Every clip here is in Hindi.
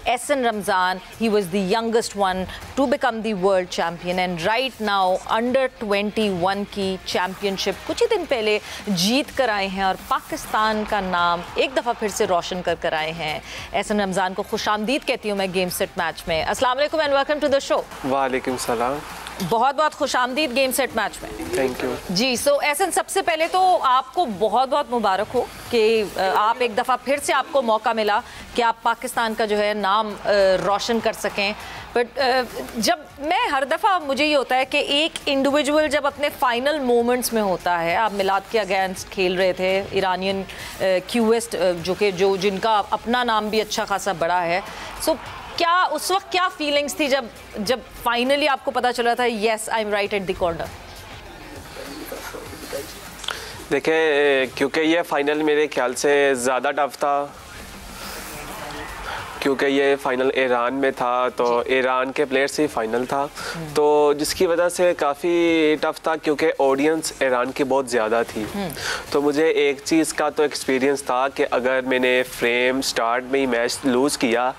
Ehsan Ramzan, he was the youngest one to become the world champion and right now under 21 की championship कुछ ही दिन पहले जीत कर आए हैं और पाकिस्तान का नाम एक दफ़ा फिर से रोशन कर आए हैं। एहसन रमज़ान को खुशामदीद कहती हूँ मैं गेम सेट मैच में। अस्सलाम वालेकुम and welcome to the show. वालेकुम सलाम। बहुत बहुत खुशामदीद गेम सेट मैच में। Thank you ji. So Ehsan, सबसे पहले तो आपको बहुत बहुत मुबारक हो कि आप एक दफ़ा फिर से आपको मौका मिला कि आप पाकिस्तान का जो है नाम रोशन कर सकें। बट जब मैं हर दफ़ा मुझे ये होता है कि एक इंडिविजुअल जब अपने फाइनल मोमेंट्स में होता है, आप मिलाद के अगेंस्ट खेल रहे थे इरानियन क्यूएस्ट जो जिनका अपना नाम भी अच्छा खासा बड़ा है। सो क्या उस वक्त क्या फीलिंग्स थी जब फाइनली आपको पता चला था yes I am right at the corner? देखिए, क्योंकि ये फाइनल मेरे ख्याल से ज़्यादा टफ था क्योंकि ये फाइनल ईरान में था, तो ईरान के प्लेयर से ही फाइनल था, तो जिसकी वजह से काफ़ी टफ था क्योंकि ऑडियंस ईरान की बहुत ज़्यादा थी। तो मुझे एक चीज़ का तो एक्सपीरियंस था कि अगर मैंने फ्रेम स्टार्ट में ही मैच लूज़ किया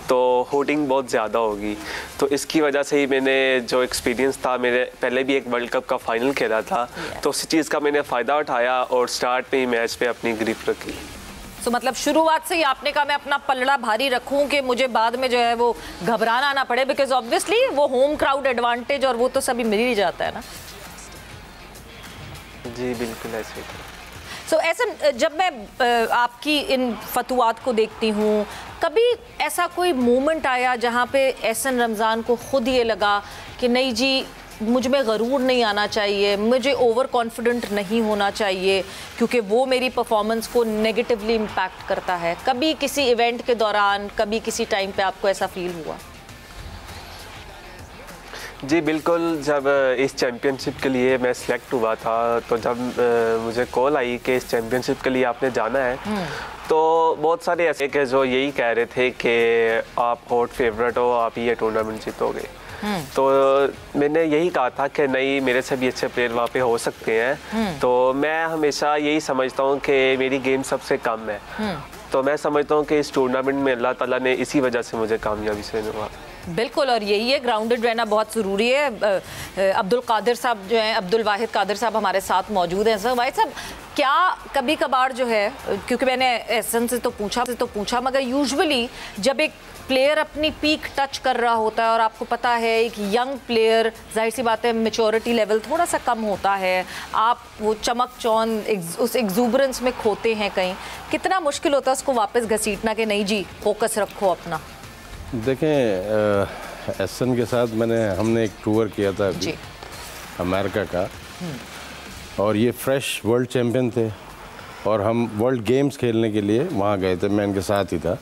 तो होटिंग बहुत ज़्यादा होगी। तो इसकी वजह से ही मैंने जो एक्सपीरियंस था, मेरे पहले भी एक वर्ल्ड कप का फाइनल खेला था, तो उस चीज़ का मैंने फ़ायदा उठाया और स्टार्ट में ही मैच पर अपनी ग्रिप रखी। तो मतलब शुरुआत से ही आपने कहा मैं अपना पलड़ा भारी रखूं कि मुझे बाद में जो है वो घबराना ना पड़े, बिकॉज ऑब्वियसली वो होम क्राउड एडवांटेज और वो तो सभी मिल ही जाता है ना। जी बिल्कुल ऐसे ही। सो ऐसा जब मैं आपकी इन फतवात को देखती हूँ, कभी ऐसा कोई मोमेंट आया जहाँ पे एहसन रमज़ान को खुद ये लगा कि नहीं जी मुझ में गरूर नहीं आना चाहिए, मुझे ओवर कॉन्फिडेंट नहीं होना चाहिए क्योंकि वो मेरी परफॉर्मेंस को नेगेटिवली इम्पैक्ट करता है? कभी किसी इवेंट के दौरान, कभी किसी टाइम पे आपको ऐसा फील हुआ? जी बिल्कुल। जब इस चैम्पियनशिप के लिए मैं सिलेक्ट हुआ था, तो जब मुझे कॉल आई कि इस चैम्पियनशिप के लिए आपने जाना है, तो बहुत सारे ऐसे कि जो यही कह रहे थे कि आप हॉट फेवरेट हो, आप ये टूर्नामेंट जीतोगे। तो मैंने यही कहा था कि नहीं, मेरे से भी अच्छे प्लेयर वहाँ पे हो सकते हैं। तो मैं हमेशा यही समझता हूँ कि मेरी गेम सबसे कम है, तो मैं समझता हूँ कि इस टूर्नामेंट में अल्लाह ताला ने इसी वजह से मुझे कामयाबी से नवाजा। बिल्कुल, और यही है, ग्राउंडेड रहना बहुत ज़रूरी है। अब्दुल कादिर साहब जो हैं, अब्दुल वाहिद कादिर साहब हमारे साथ मौजूद हैं। सर वाहिद साहब, क्या कभी कभार जो है, क्योंकि मैंने एहसन से तो पूछा मगर यूजुअली जब एक प्लेयर अपनी पीक टच कर रहा होता है और आपको पता है एक यंग प्लेयर, जाहिर सी बात है मैच्योरिटी लेवल थोड़ा सा कम होता है, आप वो चमक चौंध उस एग्जूबरेंस में खोते हैं कहीं, कितना मुश्किल होता है उसको वापस घसीटना कि नहीं जी फोकस रखो अपना? देखें, एहसन के साथ हमने एक टूर किया था अभी अमेरिका का, और ये फ्रेश वर्ल्ड चैम्पियन थे और हम वर्ल्ड गेम्स खेलने के लिए वहाँ गए थे, मैं इनके साथ ही था।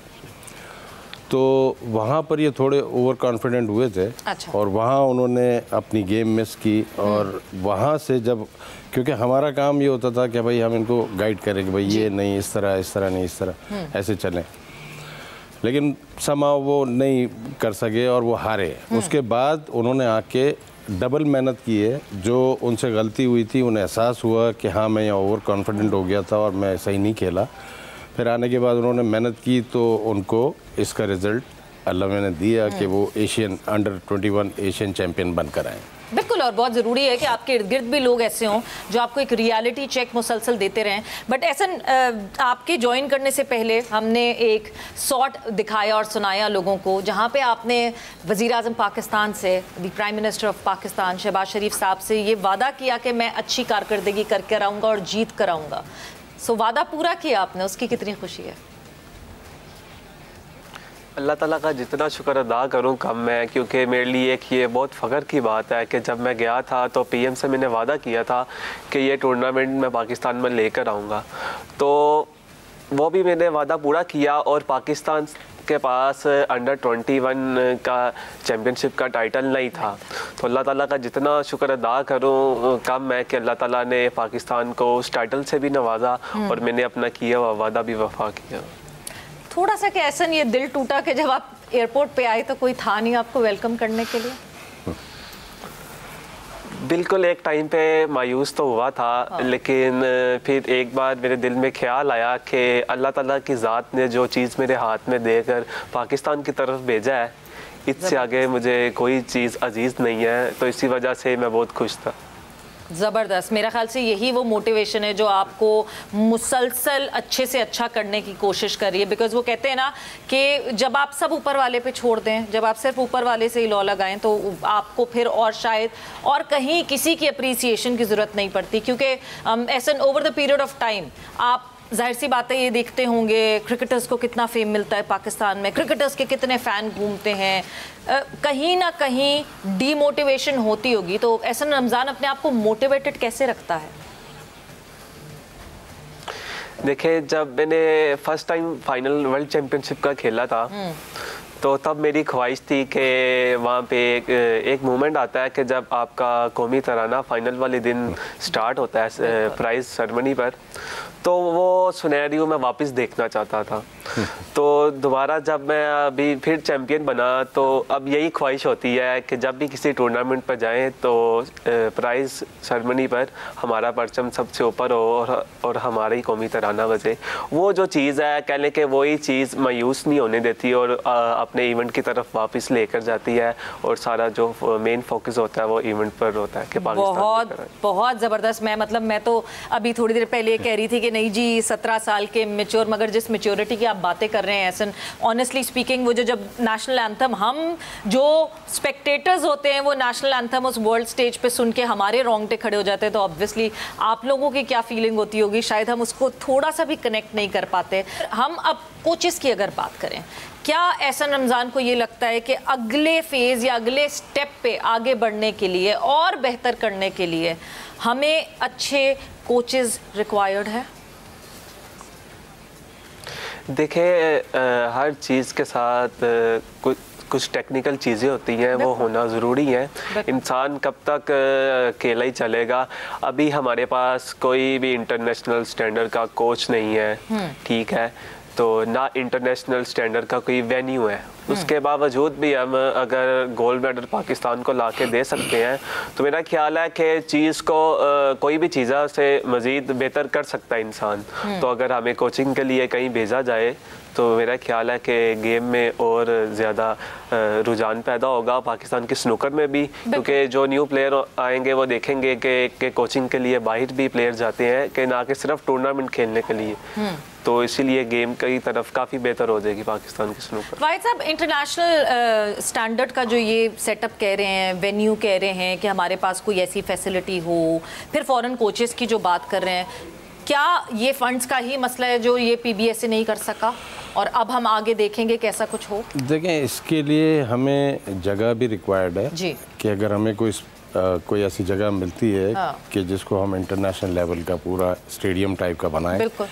तो वहाँ पर ये थोड़े ओवर कॉन्फिडेंट हुए थे। अच्छा। और वहाँ उन्होंने अपनी गेम मिस की, और वहाँ से जब, क्योंकि हमारा काम ये होता था कि भाई हम इनको गाइड करें कि भाई ये नहीं, इस तरह नहीं, इस तरह ऐसे चलें, लेकिन समाव वो नहीं कर सके और वो हारे। उसके बाद उन्होंने आके डबल मेहनत की है, जो उनसे गलती हुई थी उन्हें एहसास हुआ कि हाँ मैं यहाँ ओवर कॉन्फिडेंट हो गया था और मैं सही नहीं खेला। फिर आने के बाद उन्होंने मेहनत की तो उनको इसका रिज़ल्ट अल्लाह ने दिया कि वो एशियन अंडर 21 एशियन चैम्पियन बनकर आए। बिल्कुल, और बहुत ज़रूरी है कि आपके इर्द गिर्द भी लोग ऐसे हों जो आपको एक रियलिटी चेक मुसलसल देते रहें। बट एहसन, आपके ज्वाइन करने से पहले हमने एक शॉट दिखाया और सुनाया लोगों को, जहाँ पे आपने वज़ीर आज़म पाकिस्तान से, the prime minister of Pakistan Shahbaz Sharif साहब से ये वादा किया कि मैं अच्छी कारकर्दगी करके आऊँगा और जीत कर आऊँगा। सो वादा पूरा किया आपने, उसकी कितनी खुशी है? अल्लाह ताला का जितना शुक्र अदा करूं कम है, क्योंकि मेरे लिए एक ये बहुत फ़ख्र की बात है कि जब मैं गया था तो पीएम से मैंने वादा किया था कि ये टूर्नामेंट मैं पाकिस्तान में लेकर आऊँगा, तो वो भी मैंने वादा पूरा किया। और पाकिस्तान के पास अंडर 21 का चैम्पियनशिप का टाइटल नहीं था, तो अल्लाह ताला का जितना शुक्र अदा करूं कम है कि अल्लाह ताला ने पाकिस्तान को उस टाइटल से भी नवाजा और मैंने अपना किया हुआ वादा भी वफा किया। थोड़ा सा कि ऐसा ये दिल टूटा कि जब आप एयरपोर्ट पे आए तो कोई था नहीं आपको वेलकम करने के लिए? बिल्कुल एक टाइम पे मायूस तो हुआ था, लेकिन फिर एक बार मेरे दिल में ख्याल आया कि अल्लाह ताला की ज़ात ने जो चीज़ मेरे हाथ में देकर पाकिस्तान की तरफ भेजा है, इससे आगे मुझे कोई चीज़ अजीज़ नहीं है, तो इसी वजह से मैं बहुत खुश था। ज़बरदस्त। मेरा ख्याल से यही वो मोटिवेशन है जो आपको मुसलसल अच्छे से अच्छा करने की कोशिश कर रही है, बिकॉज वो कहते हैं ना कि जब आप सब ऊपर वाले पे छोड़ दें, जब आप सिर्फ ऊपर वाले से ही लौ लगाएं, तो आपको फिर और शायद और कहीं किसी की अप्रिसिएशन की ज़रूरत नहीं पड़ती, क्योंकि ऐसा over the period of time आप जाहिर सी बात है ये देखते होंगे क्रिकेटर्स को कितना फेम मिलता है पाकिस्तान में, क्रिकेटर्स के कितने फ़ैन घूमते हैं, कहीं ना कहीं डीमोटिवेशन होती होगी। तो एहसन रमज़ान अपने आप को मोटिवेटेड कैसे रखता है? देखिए, जब मैंने first time final world championship का खेला था, तो तब मेरी ख्वाहिश थी कि वहाँ पे एक मोमेंट आता है कि जब आपका कौमी तराना फाइनल वाले दिन स्टार्ट होता है प्राइज़ सेरेमनी पर, तो वो सिनेरियो मैं वापस देखना चाहता था। तो दोबारा जब मैं अभी फिर चैम्पियन बना, तो अब यही ख्वाहिश होती है कि जब भी किसी टूर्नामेंट पर जाएं तो प्राइज़ सेरेमनी पर हमारा परचम सबसे ऊपर हो और हमारा ही कौमी तराना बजे। वो जो चीज़ है, कह लें कि वही चीज़ मायूस नहीं होने देती और अपने इवेंट की तरफ वापस लेकर जाती है, और सारा जो मेन फोकस होता है वो इवेंट पर होता है कि पाकिस्तान। बहुत ज़बरदस्त। मैं तो अभी थोड़ी देर पहले कह रही थी कि नहीं जी 17 साल के मेच्योर, मगर जिस मेच्योरिटी की आप बातें कर रहे हैं ऐसा, ऑनेस्टली स्पीकिंग, वो जो जब नेशनल एंथम, हम जो स्पेक्टेटर्स होते हैं वो नेशनल एंथम उस वर्ल्ड स्टेज पे सुन के हमारे रोंगटे खड़े हो जाते हैं, तो ऑब्वियसली आप लोगों की क्या फीलिंग होती होगी, शायद हम उसको थोड़ा सा भी कनेक्ट नहीं कर पाते। हम अब कोचेस की अगर बात करें, क्या एहसन रमज़ान को ये लगता है कि अगले फेज़ या अगले स्टेप पे आगे बढ़ने के लिए और बेहतर करने के लिए हमें अच्छे कोचेस रिक्वायर्ड है? देखिए, हर चीज़ के साथ कुछ टेक्निकल चीज़ें होती हैं, वो होना ज़रूरी है। इंसान कब तक अकेला ही चलेगा? अभी हमारे पास कोई भी इंटरनेशनल स्टैंडर्ड का कोच नहीं है, ठीक है, तो ना इंटरनेशनल स्टैंडर्ड का कोई वेन्यू है। उसके बावजूद भी हम अगर गोल्ड मेडल पाकिस्तान को ला के दे सकते हैं, तो मेरा ख्याल है कि चीज़ को कोई भी चीज़ से मज़ीद बेहतर कर सकता है इंसान। तो अगर हमें कोचिंग के लिए कहीं भेजा जाए, तो मेरा ख्याल है कि गेम में और ज़्यादा रुझान पैदा होगा, पाकिस्तान के स्नूकर में भी, क्योंकि जो न्यू प्लेयर आएंगे वो देखेंगे कि कोचिंग के लिए बाहर भी प्लेयर जाते हैं, कि ना कि सिर्फ टूर्नामेंट खेलने के लिए। तो इसीलिए गेम की तरफ काफ़ी बेहतर हो जाएगी पाकिस्तान की स्नूकर। वाहिद साहब, इंटरनेशनल स्टैंडर्ड का जो ये सेटअप कह रहे हैं, वेन्यू कह रहे हैं कि हमारे पास कोई ऐसी फैसिलिटी हो, फिर फॉरेन कोचेस की जो बात कर रहे हैं, क्या ये फंड्स का ही मसला है जो ये PBSA नहीं कर सका और अब हम आगे देखेंगे कि ऐसा कुछ हो? देखें, इसके लिए हमें जगह भी रिक्वायर्ड है जी, कि अगर हमें कोई ऐसी जगह मिलती है कि जिसको हम इंटरनेशनल लेवल का पूरा स्टेडियम टाइप का बनाएं, बिल्कुल,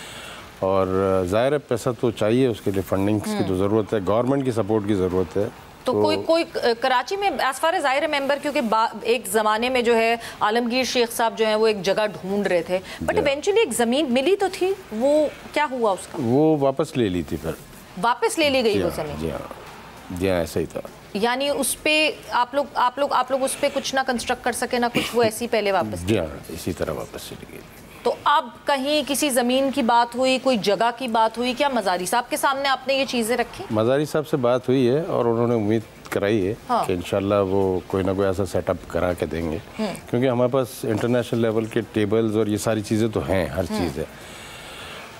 और ज़ाहिर है पैसा तो चाहिए उसके लिए, फंडिंग की तो ज़रूरत है, गवर्नमेंट की सपोर्ट की ज़रूरत है। तो कोई कराची में as far as I remember, क्योंकि एक ज़माने में जो है आलमगीर शेख साहब जो हैं वो एक जगह ढूंढ रहे थे, बट इवेंचुअली एक ज़मीन मिली तो थी, वो क्या हुआ उसका? वो वापस ले ली थी, फिर वापस ले ली गई वो ज़मीन? जी हाँ, ऐसा ही था। यानी उस पे आप लोग उस पे कुछ ना कंस्ट्रक्ट कर सके ना कुछ, वो ऐसी पहले वापस? जी हाँ, इसी तरह वापस चली गई। तो अब कहीं किसी ज़मीन की बात हुई, कोई जगह की बात हुई, क्या मज़ारी साहब के सामने आपने ये चीज़ें रखी? मज़ारी साहब से बात हुई है और उन्होंने उम्मीद कराई है कि इंशाल्लाह वो कोई ना कोई ऐसा सेटअप करा के देंगे, क्योंकि हमारे पास इंटरनेशनल लेवल के टेबल्स और ये सारी चीज़ें तो हैं, हर चीज़ है।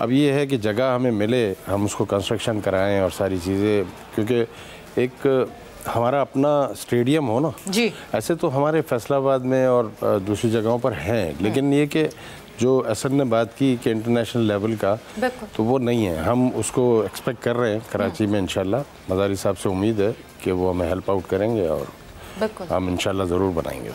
अब ये है कि जगह हमें मिले, हम उसको कंस्ट्रक्शन कराएं और सारी चीज़ें, क्योंकि एक हमारा अपना स्टेडियम हो ना जी। ऐसे तो हमारे फैसलाबाद में और दूसरी जगहों पर हैं, लेकिन ये कि जो एहसन ने बात की कि इंटरनेशनल लेवल का, तो वो नहीं है। हम उसको एक्सपेक्ट कर रहे हैं कराची में, इंशाल्लाह मज़ारी साहब से उम्मीद है कि वो हमें हेल्प आउट करेंगे और हम इंशाल्लाह ज़रूर बनाएंगे उसको।